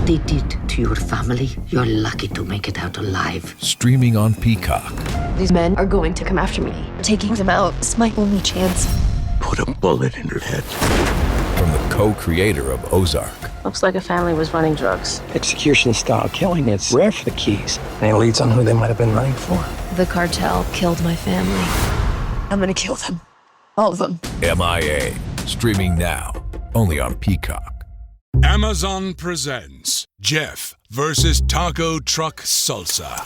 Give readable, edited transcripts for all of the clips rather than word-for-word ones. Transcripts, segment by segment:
what they did to your family, you're lucky to make it out alive. Streaming on Peacock. These men are going to come after me. Taking them out is my only chance. Put a bullet in her head. From the co-creator of Ozark. Looks like a family was running drugs. Execution-style killing, it's rare for the Keys. And it leads on who they might have been running for. The cartel killed my family. I'm gonna kill them. All of them. MIA. Streaming now. Only on Peacock. Amazon presents Jeff versus Taco Truck Salsa.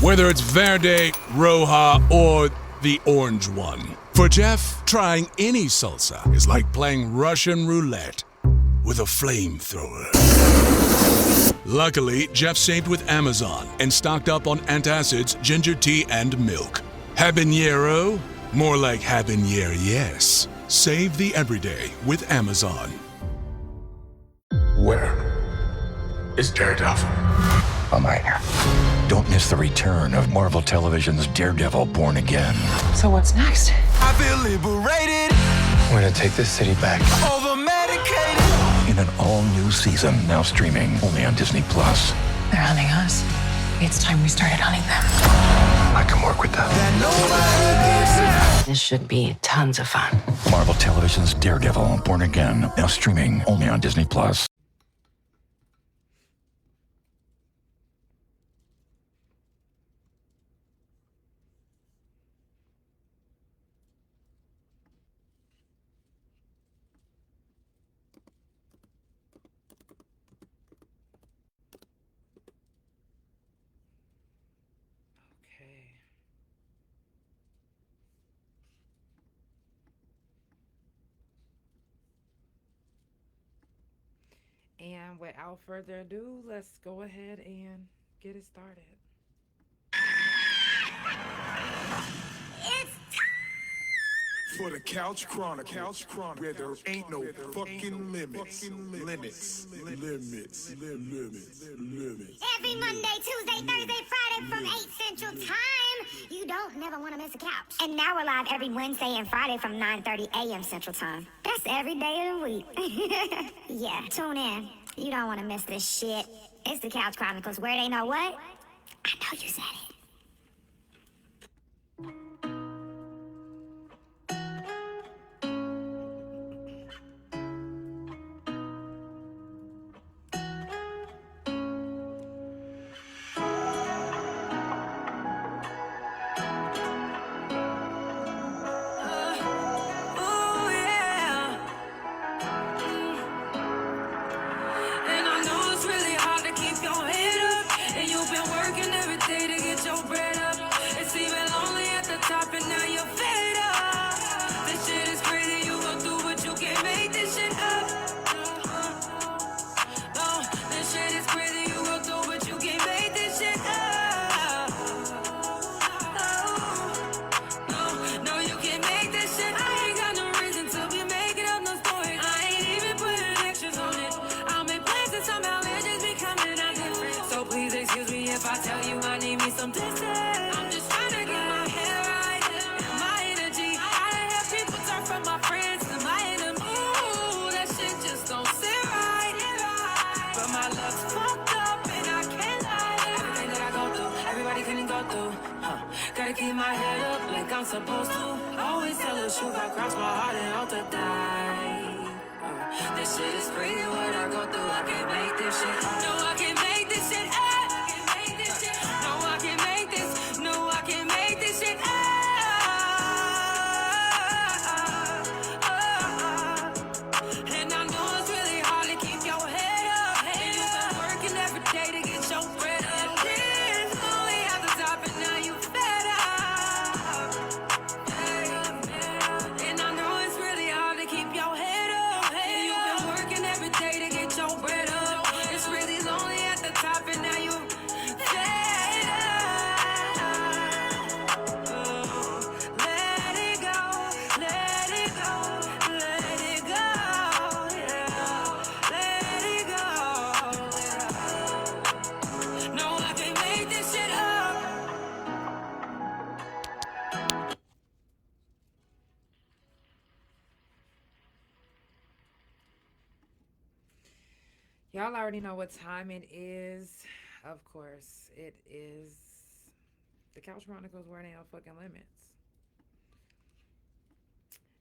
Whether it's Verde, Roja, or the orange one. For Jeff, trying any salsa is like playing Russian roulette with a flamethrower. Luckily, Jeff saved with Amazon and stocked up on antacids, ginger tea, and milk. Habanero? More like habanero, yes. Save the everyday with Amazon. Where is Daredevil? I'm right here. Don't miss the return of Marvel Television's Daredevil Born Again. So what's next? I feel liberated. We're gonna take this city back. Over medicated. In an all-new season, now streaming only on Disney+. They're hunting us. It's time we started hunting them. I can work with that. This should be tons of fun. Marvel Television's Daredevil Born Again, now streaming only on Disney+. And without further ado, let's go ahead and get it started. It's time for the Couch Chronicles, where there ain't no fucking limits. Every Monday, Tuesday, Thursday, Friday from 8 Central Time. You don't never want to miss a couch. And now we're live every Wednesday and Friday from 9:30 a.m. Central Time. That's every day of the week. Yeah, tune in. You don't want to miss this shit. It's the Couch Chronicles, where they know what? I know you said it. Supposed to always tell the truth. I cross my heart and hope to die. This shit is crazy what I go through. I can't make this shit. No, I can't make this shit up. No, I can't make this. No, I can't make this shit up. And I know it's really hard to keep your head up. And you've been working every day to get your bread up. Only at the top and now you fed up. Keep your head up. Hey, you've been working every day to get your bread up. It's really long. Y'all already know what time it is. Of course, it is the Couch Chronicles where they no fucking limits.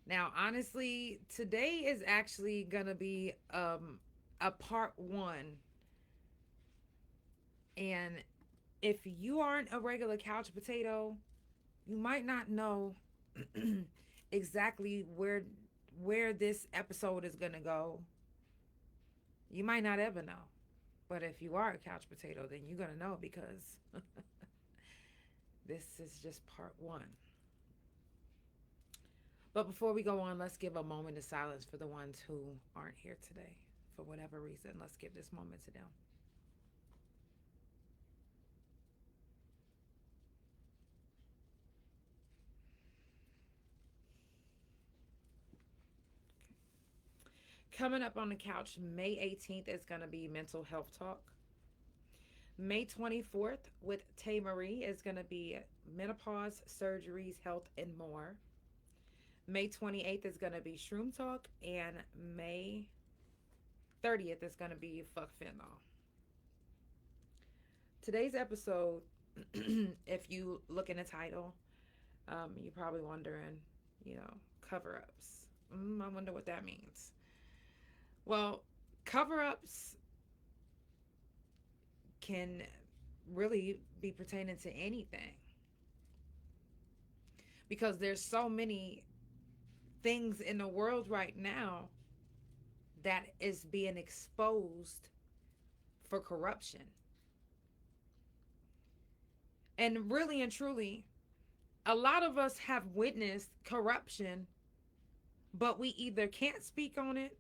Now, honestly, today is actually gonna be a part 1. And if you aren't a regular couch potato, you might not know exactly where this episode is gonna go. You might not ever know. But if you are a couch potato, then you're gonna know, because this is just part 1. But before we go on, let's give a moment of silence for the ones who aren't here today. For whatever reason, let's give this moment to them. Coming up on the couch, May 18th is going to be Mental Health Talk. May 24th with Tai Marie is going to be menopause, surgeries, health, and more. May 28th is going to be ShroomTalk, and May 30th is going to be Fuck Fentanyl. Today's episode, if you look in the title, you're probably wondering, cover-ups. I wonder what that means. Well, cover-ups can really be pertaining to anything, because there's so many things in the world right now that is being exposed for corruption. And really and truly, a lot of us have witnessed corruption, but we either can't speak on it,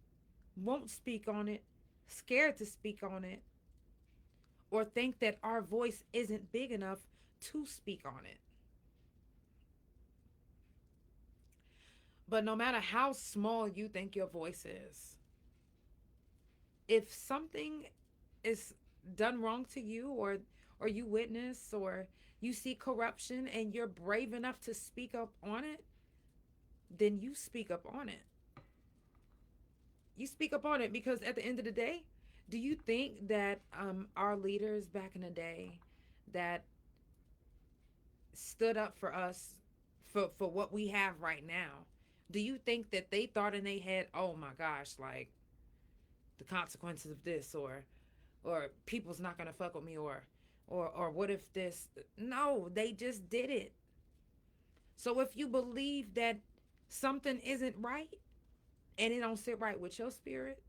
won't speak on it, scared to speak on it, or think that our voice isn't big enough to speak on it. But no matter how small you think your voice is, if something is done wrong to you, or you witness, or you see corruption and you're brave enough to speak up on it, then you speak up on it. You speak up on it, because at the end of the day, do you think that our leaders back in the day that stood up for us, for what we have right now, do you think that they thought in their head, oh my gosh, like the consequences of this, or people's not gonna fuck with me, or what if this? No, they just did it. So if you believe that something isn't right and it don't sit right with your spirit,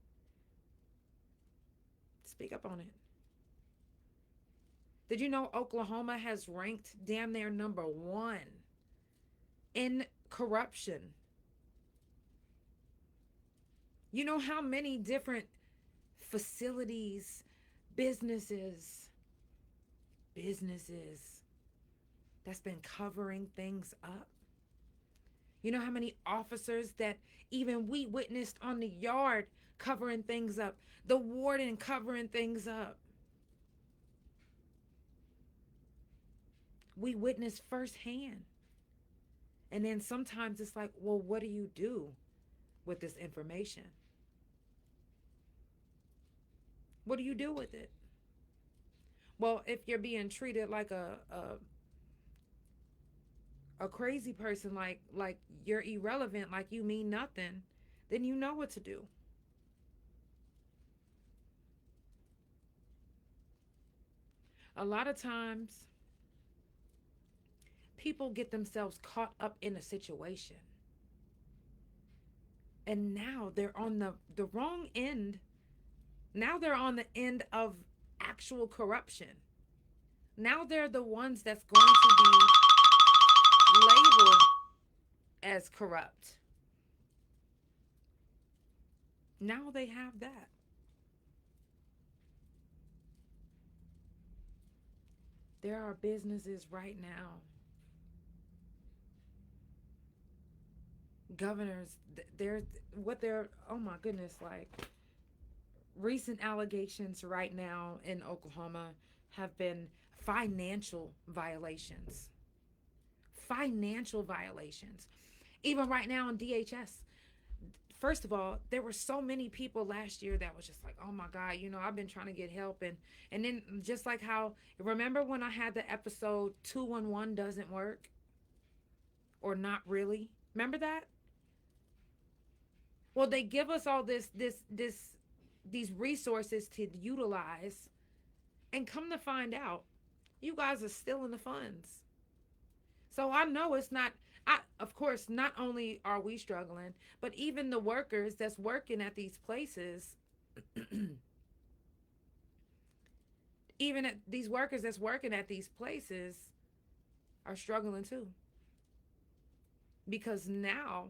speak up on it. Did you know Oklahoma has ranked damn near number 1 in corruption? You know how many different facilities, businesses that's been covering things up? You know how many officers that even we witnessed on the yard covering things up, the warden covering things up? We witnessed firsthand. And then sometimes it's like, well, what do you do with this information? What do you do with it? Well, if you're being treated like a crazy person, like you're irrelevant, like you mean nothing, then you know what to do. A lot of times, people get themselves caught up in a situation, and now they're on the wrong end. Now they're on the end of actual corruption. Now they're the ones that's going to be labeled as corrupt. Now they have that. There are businesses right now, governors, oh my goodness, like recent allegations right now in Oklahoma have been financial violations. Financial violations. Even right now in DHS, first of all, there were so many people last year that was just like, oh my God, I've been trying to get help. And then just like how, remember when I had the episode 211 doesn't work or not really? Remember that? Well, they give us all these resources to utilize, and come to find out, you guys are stealing the funds. So I know it's not, of course, not only are we struggling, but even the workers that's working at these places, even at these workers that's working at these places are struggling too. Because now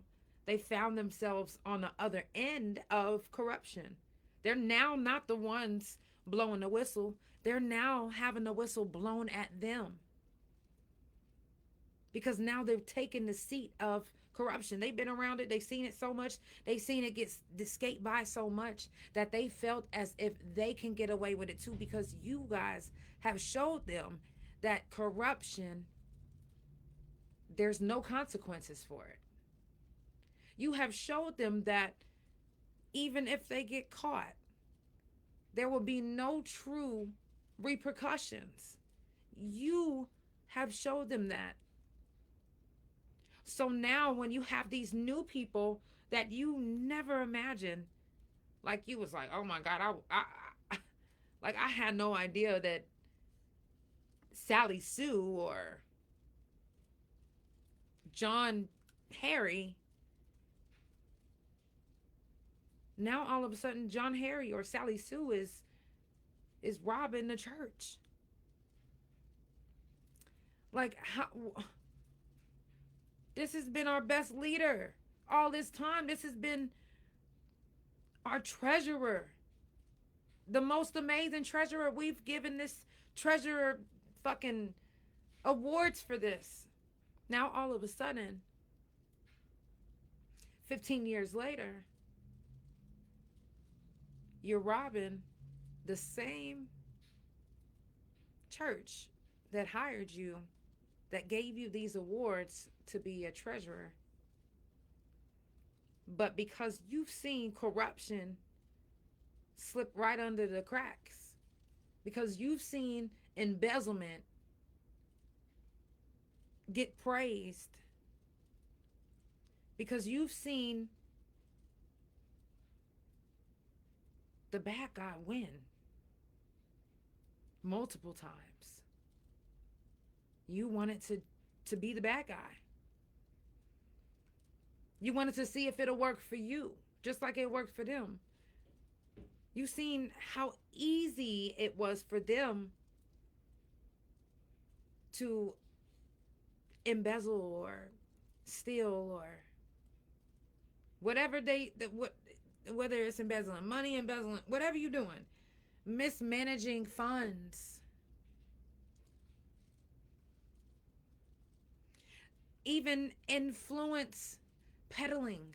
they found themselves on the other end of corruption. They're now not the ones blowing the whistle. They're now having the whistle blown at them. Because now they've taken the seat of corruption. They've been around it. They've seen it so much. They've seen it get skate by so much that they felt as if they can get away with it too, because you guys have showed them that corruption, there's no consequences for it. You have showed them that even if they get caught, there will be no true repercussions. You have showed them that. So now when you have these new people that you never imagined, like you was like, oh my God, I had no idea that Sally Sue or John Harry, now all of a sudden John Harry or Sally Sue is robbing the church. Like, how? This has been our best leader all this time. This has been our treasurer, the most amazing treasurer. We've given this treasurer fucking awards for this. Now all of a sudden, 15 years later, you're robbing the same church that hired you, that gave you these awards to be a treasurer. But because you've seen corruption slip right under the cracks, because you've seen embezzlement get praised, because you've seen the bad guy win multiple times, you wanted to be the bad guy. You wanted to see if it'll work for you, just like it worked for them. You've seen how easy it was for them to embezzle or steal or whatever whether it's embezzling money, embezzling, whatever you're doing, mismanaging funds. Even influence peddling.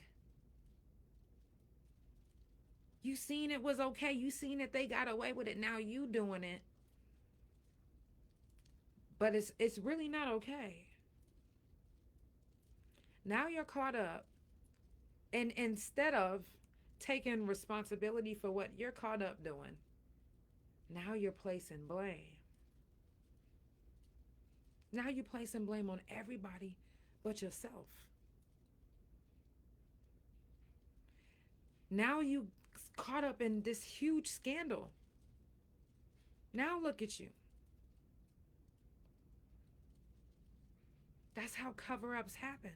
You seen it was okay. You seen that they got away with it. Now you doing it. But it's really not okay. Now you're caught up. And instead of taking responsibility for what you're caught up doing, now you're placing blame. Now you're placing blame on everybody but yourself. Now you caught up in this huge scandal. Now look at you. That's how cover-ups happen.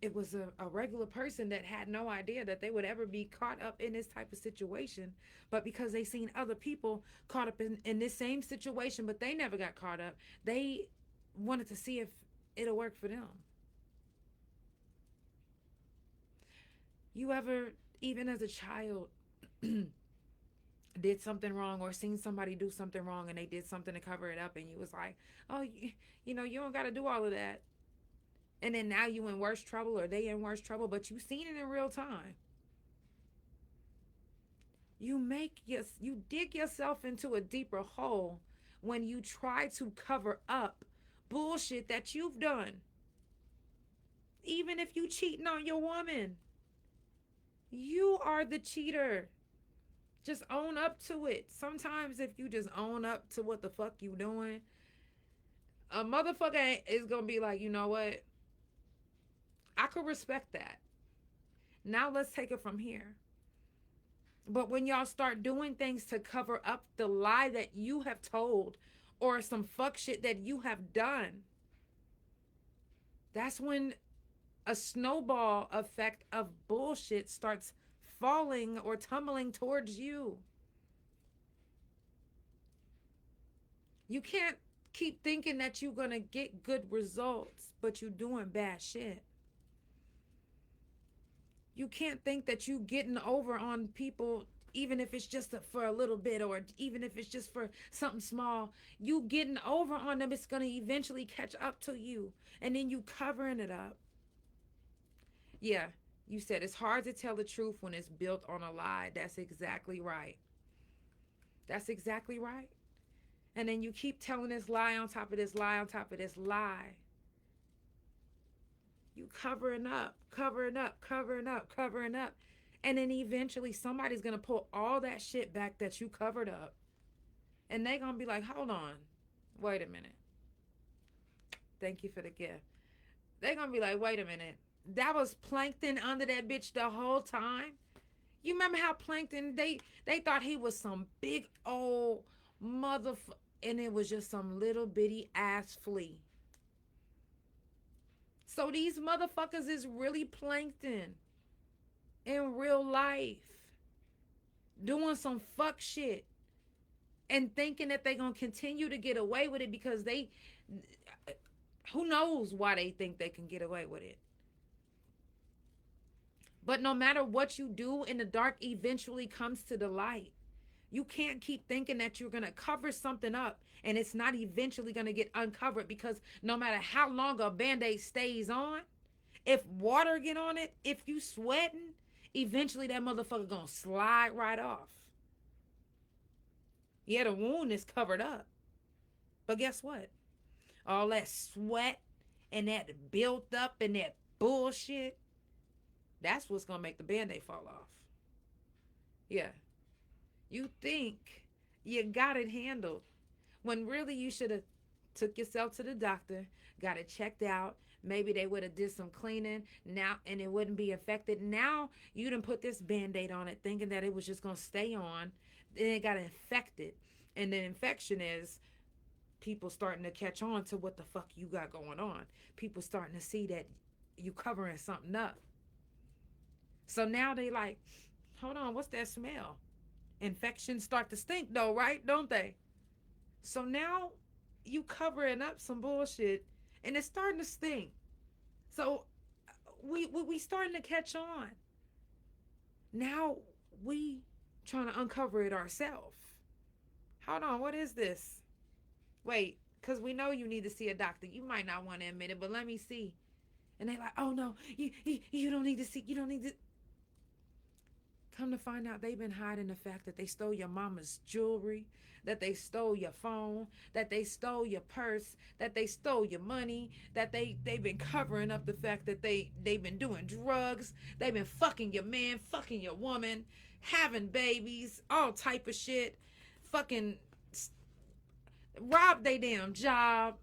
It was a regular person that had no idea that they would ever be caught up in this type of situation. But because they seen other people caught up in this same situation, but they never got caught up, they wanted to see if it'll work for them. You ever, even as a child, did something wrong or seen somebody do something wrong and they did something to cover it up and you was like, oh, you don't got to do all of that. And then now you in worse trouble or they in worse trouble, but you seen it in real time. You dig yourself into a deeper hole when you try to cover up bullshit that you've done. even if you cheating on your woman, you are the cheater. Just own up to it. Sometimes if you just own up to what the fuck you doing, a motherfucker is gonna be like, you know what? I could respect that. Now let's take it from here. But when y'all start doing things to cover up the lie that you have told or some fuck shit that you have done, that's when a snowball effect of bullshit starts falling or tumbling towards you. You can't keep thinking that you're going to get good results, but you're doing bad shit. You can't think that you getting over on people, even if it's just for a little bit, or even if it's just for something small. You getting over on them, it's going to eventually catch up to you, and then you covering it up. Yeah, you said it's hard to tell the truth when it's built on a lie. That's exactly right. That's exactly right. And then you keep telling this lie on top of this lie on top of this lie. You covering up, covering up, covering up, covering up. And then eventually somebody's going to pull all that shit back that you covered up. And they're going to be like, hold on, wait a minute. Thank you for the gift. They're going to be like, wait a minute. That was Plankton under that bitch the whole time? You remember how Plankton, they thought he was some big old motherfucker, and it was just some little bitty ass flea. So these motherfuckers is really Plankton in real life, doing some fuck shit and thinking that they're going to continue to get away with it because they, who knows why they think they can get away with it. But no matter what you do in the dark, eventually comes to the light. You can't keep thinking that you're going to cover something up and it's not eventually going to get uncovered, because no matter how long a Band-Aid stays on, if water get on it, if you sweating, eventually that motherfucker going to slide right off. Yeah, the wound is covered up. But guess what? All that sweat and that built up and that bullshit, that's what's going to make the Band-Aid fall off. Yeah. You think you got it handled when really you should have took yourself to the doctor, got it checked out. Maybe they would have did some cleaning now and it wouldn't be infected. Now you done put this Band-Aid on it thinking that it was just going to stay on. Then it got infected. And the infection is people starting to catch on to what the fuck you got going on. People starting to see that you covering something up. So now they like, hold on, what's that smell? Infections start to stink though, right? Don't they? So now you covering up some bullshit and it's starting to stink. So we starting to catch on. Now we trying to uncover it ourselves. Hold on, what is this? Wait, because we know you need to see a doctor. You might not want to admit it, but let me see. And they like, oh no, you don't need to see, you don't need to. Come to find out, they've been hiding the fact that they stole your mama's jewelry, that they stole your phone, that they stole your purse, that they stole your money, that they've been covering up the fact that they've been doing drugs, they've been fucking your man, fucking your woman, having babies, all type of shit, fucking robbed they damn job.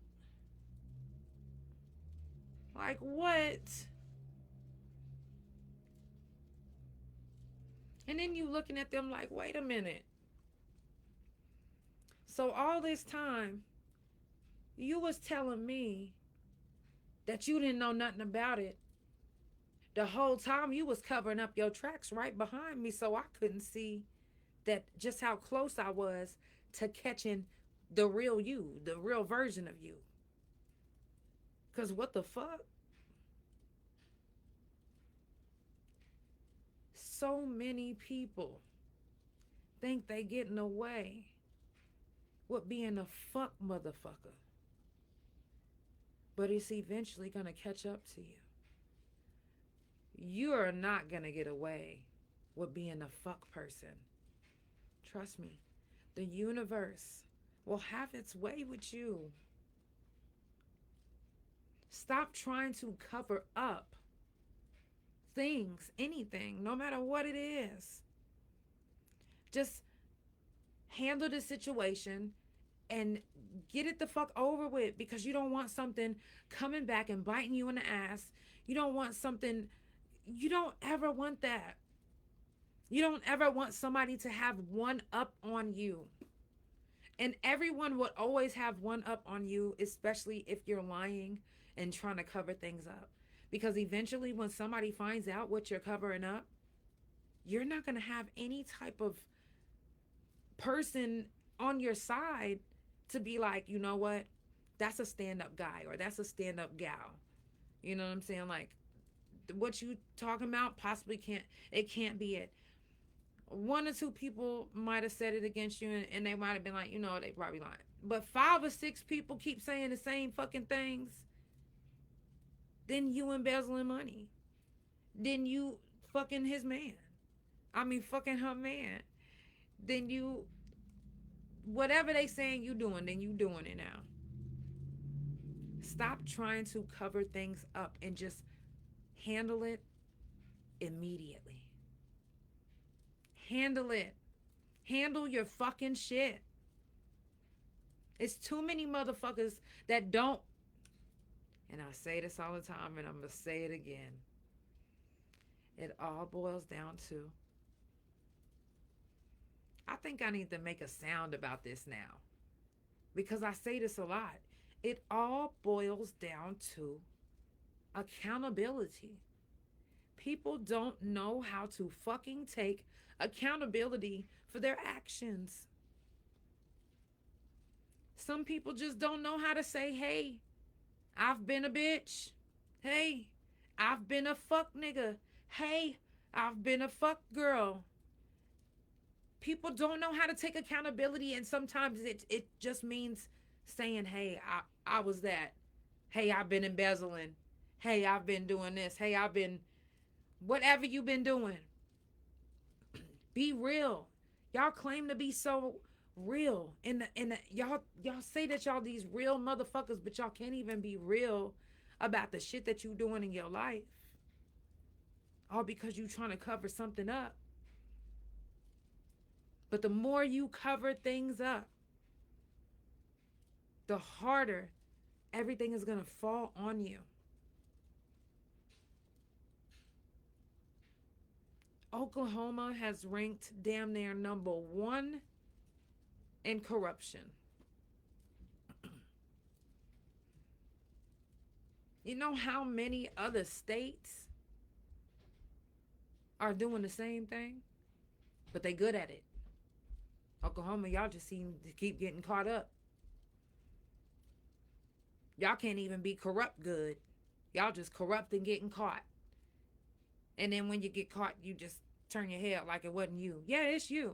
Like what? And then you looking at them like, wait a minute. So all this time, you was telling me that you didn't know nothing about it. The whole time you was covering up your tracks right behind me, so I couldn't see that just how close I was to catching the real you, the real version of you. Because what the fuck? So many people think they getting away with being a fuck motherfucker. But it's eventually going to catch up to you. You are not going to get away with being a fuck person. Trust me. The universe will have its way with you. Stop trying to cover up things, anything, no matter what it is. Just handle the situation and get it the fuck over with, because you don't want something coming back and biting you in the ass. You don't want something, you don't ever want that. You don't ever want somebody to have one up on you. And everyone would always have one up on you, especially if you're lying and trying to cover things up. Because eventually when somebody finds out what you're covering up, you're not going to have any type of person on your side to be like, you know what, that's a stand-up guy or that's a stand-up gal. You know what I'm saying? Like, what you talking about possibly can't be it. One or two people might have said it against you, and they might have been like, you know, they probably lying. But 5 or 6 people keep saying the same fucking things. Then you embezzling money. Then you fucking his man. I mean, fucking her man. Then you, whatever they saying you doing, then you doing it now. Stop trying to cover things up and just handle it immediately. Handle it. Handle your fucking shit. It's too many motherfuckers that don't. And I say this all the time, and I'm going to say it again. It all boils down to, I think I need to make a sound about this now, because I say this a lot. It all boils down to accountability. People don't know how to fucking take accountability for their actions. Some people just don't know how to say, hey, I've been a bitch. Hey, I've been a fuck nigga. Hey, I've been a fuck girl. People don't know how to take accountability, and sometimes it just means saying, hey, I was that. Hey, I've been embezzling. Hey, I've been doing this. Hey, I've been, whatever you've been doing. Be real. Y'all claim to be so real. Y'all say that y'all these real motherfuckers, but y'all can't even be real about the shit that you doing in your life. All because you trying to cover something up. But the more you cover things up, the harder everything is going to fall on you. Oklahoma has ranked damn near number 1 in corruption. You know how many other states are doing the same thing? But they good at it. Oklahoma, y'all just seem to keep getting caught up. Y'all can't even be corrupt good. Y'all just corrupt and getting caught. And then when you get caught, you just turn your head like it wasn't you. Yeah, it's you.